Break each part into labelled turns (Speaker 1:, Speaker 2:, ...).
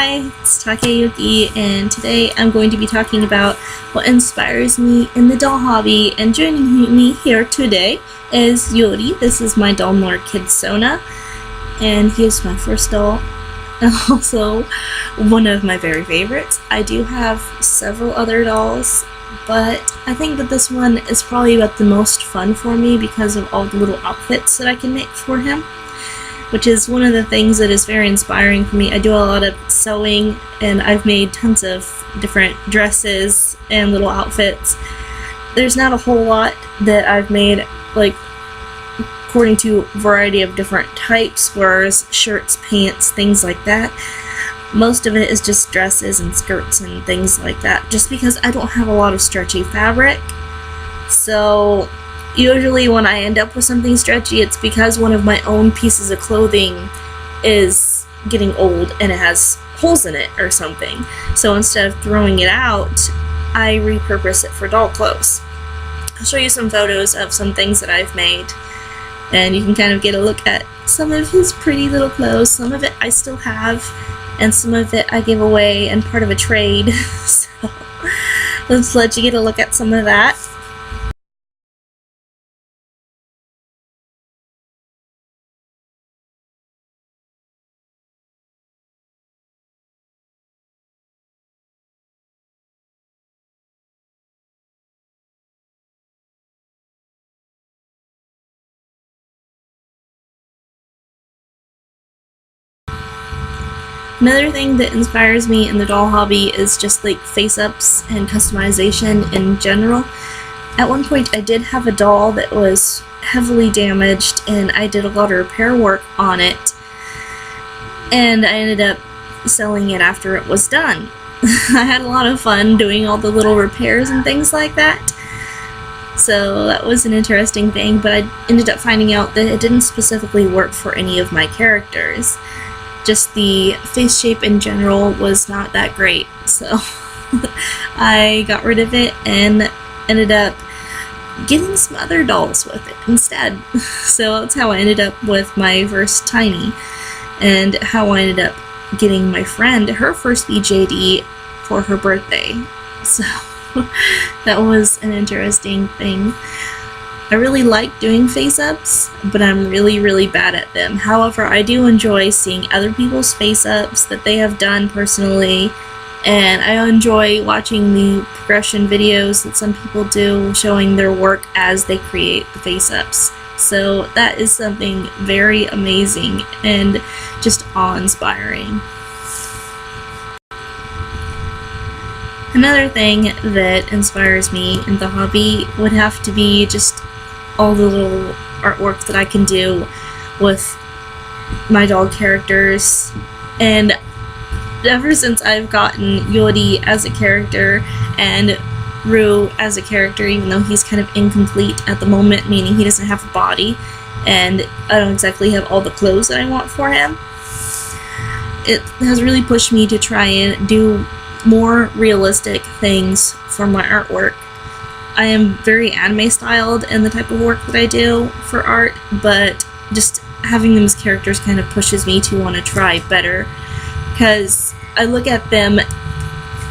Speaker 1: Hi, it's Takeyuki, and today I'm going to be talking about what inspires me in the doll hobby. And joining me here today is Yori. This is my doll Lord Kid Sona, and he is my first doll, and also one of my very favorites. I do have several other dolls, but I think that this one is probably about the most fun for me because of all the little outfits that I can make for him, which is one of the things that is very inspiring for me. I do a lot of sewing, and I've made tons of different dresses and little outfits. There's not a whole lot that I've made, like, according to a variety of different types, whereas shirts, pants, things like that. Most of it is just dresses and skirts and things like that, just because I don't have a lot of stretchy fabric. So usually when I end up with something stretchy, it's because one of my own pieces of clothing is getting old and it has holes in it or something. So instead of throwing it out, I repurpose it for doll clothes. I'll show you some photos of some things that I've made, and you can kind of get a look at some of his pretty little clothes. Some of it I still have, and some of it I give away and part of a trade. So let's let you get a look at some of that. Another thing that inspires me in the doll hobby is just like face-ups and customization in general. At one point I did have a doll that was heavily damaged, and I did a lot of repair work on it, and I ended up selling it after it was done. I had a lot of fun doing all the little repairs and things like that, so that was an interesting thing, but I ended up finding out that it didn't specifically work for any of my characters. Just the face shape in general was not that great, so I got rid of it and ended up getting some other dolls with it instead. So that's how I ended up with my first Tiny, and how I ended up getting my friend her first BJD for her birthday. So that was an interesting thing. I really like doing face-ups, but I'm really bad at them. However, I do enjoy seeing other people's face-ups that they have done personally, and I enjoy watching the progression videos that some people do showing their work as they create the face-ups. So that is something very amazing and just awe-inspiring. Another thing that inspires me in the hobby would have to be just all the little artwork that I can do with my doll characters. And ever since I've gotten Yori as a character and Rue as a character, even though he's kind of incomplete at the moment, meaning he doesn't have a body and I don't exactly have all the clothes that I want for him, it has really pushed me to try and do more realistic things for my artwork. I am very anime styled in the type of work that I do for art, but just having them as characters kind of pushes me to want to try better, because I look at them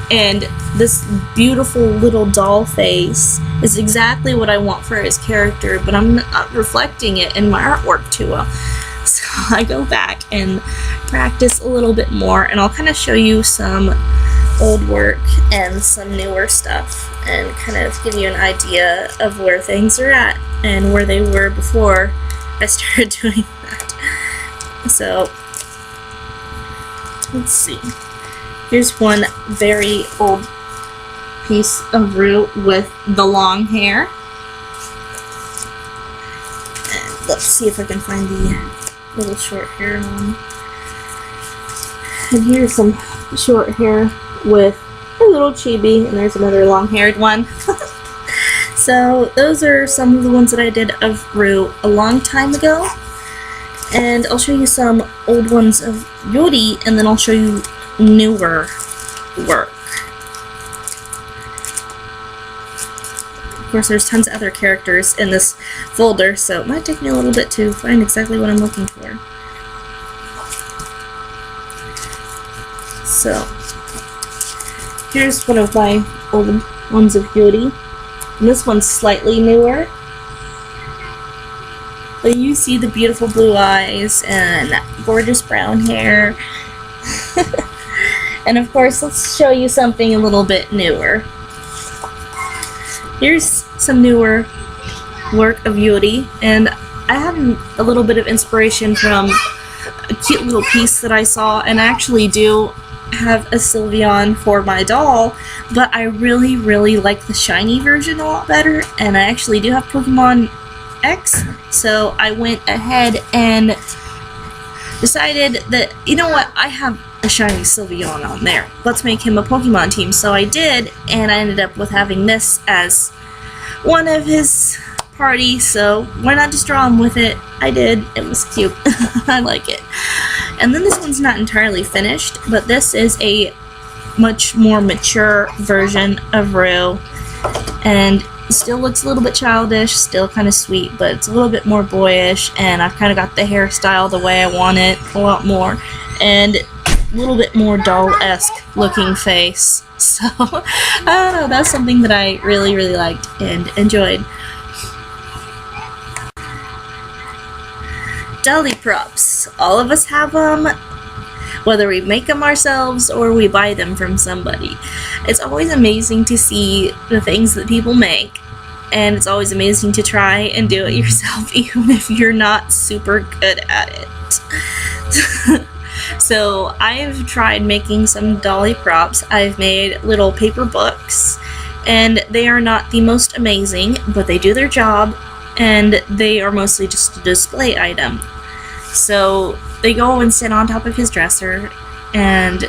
Speaker 1: and this beautiful little doll face is exactly what I want for his character, but I'm not reflecting it in my artwork too well. So I go back and practice a little bit more, and I'll kind of show you some old work and some newer stuff and kind of give you an idea of where things are at and where they were before I started doing that. So let's see. Here's one very old piece of Rue with the long hair. And let's see if I can find the little short hair one. And here's some short hair with a little chibi, and there's another long-haired one. So those are some of the ones that I did of Rue a long time ago, and I'll show you some old ones of Yori, and then I'll show you newer work. Of course, there's tons of other characters in this folder, so it might take me a little bit to find exactly what I'm looking for. So here's one of my old ones of Yuri. And this one's slightly newer. But you see the beautiful blue eyes and gorgeous brown hair. And of course, let's show you something a little bit newer. Here's some newer work of Yuri, and I had a little bit of inspiration from a cute little piece that I saw, and I actually do have a Sylveon for my doll, but I really like the shiny version a lot better, and I actually do have Pokemon X, so I went ahead and decided that, you know what, I have a shiny Sylveon on there. Let's make him a Pokemon team. So I did, and I ended up with having this as one of his party, so why not just draw him with it? I did. It was cute. I like it. And then this one's not entirely finished, but this is a much more mature version of Rue, and still looks a little bit childish, still kind of sweet, but it's a little bit more boyish, and I've kind of got the hairstyle the way I want it a lot more, and a little bit more doll-esque looking face. So, I don't know, that's something that I really liked and enjoyed. Dolly props. All of us have them, whether we make them ourselves or we buy them from somebody. It's always amazing to see the things that people make, and it's always amazing to try and do it yourself, even if you're not super good at it. So I've tried making some Dolly props. I've made little paper books, and they are not the most amazing, but they do their job, and they are mostly just a display item. So they go and sit on top of his dresser, and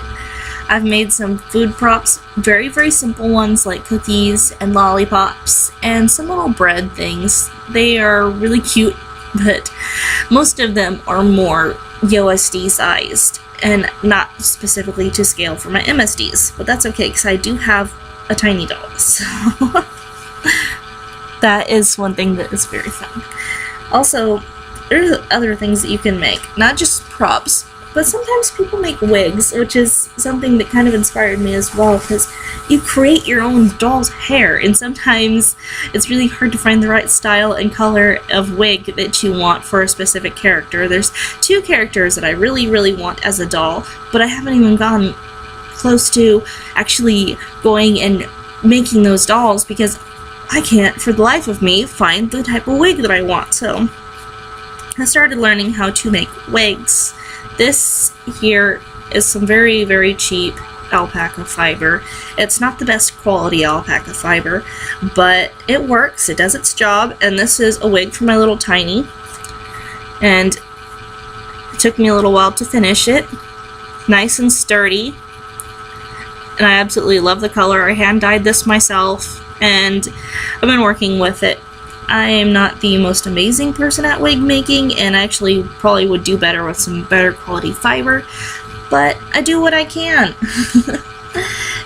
Speaker 1: I've made some food props, very simple ones like cookies and lollipops, and some little bread things. They are really cute, but most of them are more USD sized and not specifically to scale for my MSDs, but that's okay because I do have a tiny doll, so that is one thing that is very fun. Also, there's other things that you can make, not just props, but sometimes people make wigs, which is something that kind of inspired me as well, because you create your own doll's hair, and sometimes it's really hard to find the right style and color of wig that you want for a specific character. There's two characters that I really want as a doll, but I haven't even gotten close to actually going and making those dolls because I can't, for the life of me, find the type of wig that I want. So I started learning how to make wigs. This here is some very cheap alpaca fiber. It's not the best quality alpaca fiber, but it works, it does its job, and this is a wig for my little Tiny, and it took me a little while to finish it. Nice and sturdy, and I absolutely love the color. I hand dyed this myself, and I've been working with it. I am not the most amazing person at wig making, and I actually probably would do better with some better quality fiber, but I do what I can.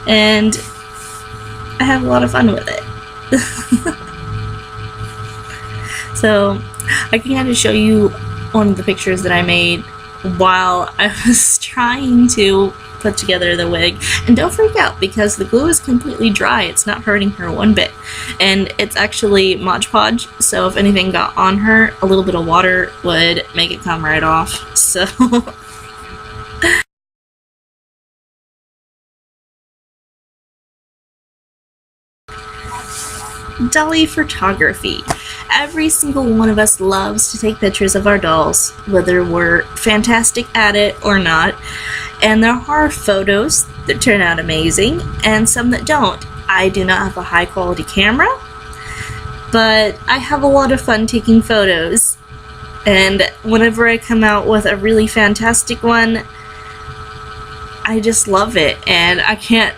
Speaker 1: And I have a lot of fun with it. So I can kind of show you one of the pictures that I made while I was trying to put together the wig. And don't freak out, because the glue is completely dry. It's not hurting her one bit. And it's actually Mod Podge, so if anything got on her, a little bit of water would make it come right off. So Dolly photography. Every single one of us loves to take pictures of our dolls, whether we're fantastic at it or not. And there are photos that turn out amazing, and some that don't. I do not have a high quality camera, but I have a lot of fun taking photos. And whenever I come out with a really fantastic one, I just love it, and I can't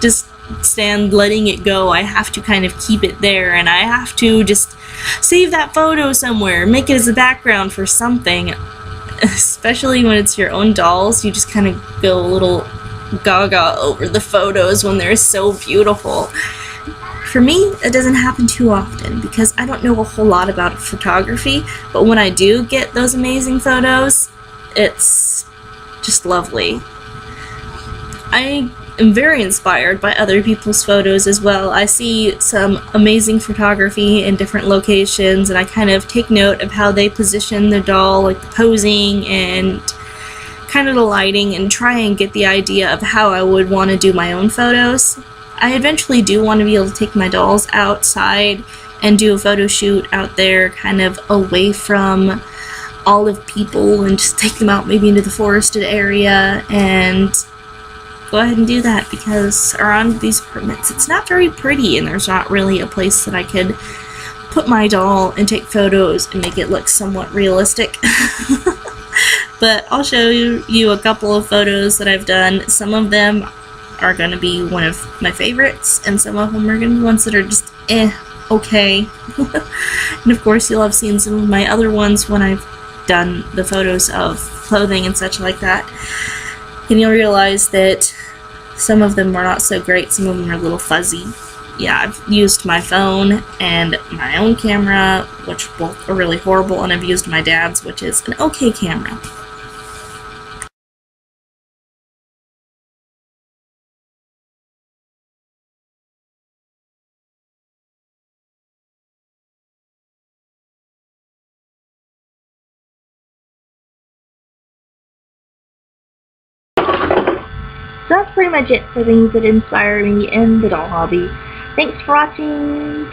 Speaker 1: just stand letting it go. I have to kind of keep it there, and I have to just save that photo somewhere, make it as a background for something. Especially when it's your own dolls, you just kind of go a little gaga over the photos when they're so beautiful. For me, it doesn't happen too often because I don't know a whole lot about photography, but when I do get those amazing photos, it's just lovely. I am very inspired by other people's photos as well. I see some amazing photography in different locations, and I kind of take note of how they position the doll, like the posing and kind of the lighting, and try and get the idea of how I would want to do my own photos. I eventually do want to be able to take my dolls outside and do a photo shoot out there, kind of away from all of people, and just take them out maybe into the forested area and go ahead and do that, because around these apartments it's not very pretty and there's not really a place that I could put my doll and take photos and make it look somewhat realistic. But I'll show you a couple of photos that I've done. Some of them are going to be one of my favorites, and some of them are going to be ones that are just okay. And of course you'll have seen some of my other ones when I've done the photos of clothing and such like that, and you'll realize that some of them are not so great, some of them are a little fuzzy. Yeah, I've used my phone and my own camera, which both are really horrible, and I've used my dad's, which is an okay camera. So that's pretty much it for things that inspire me in the doll hobby. Thanks for watching!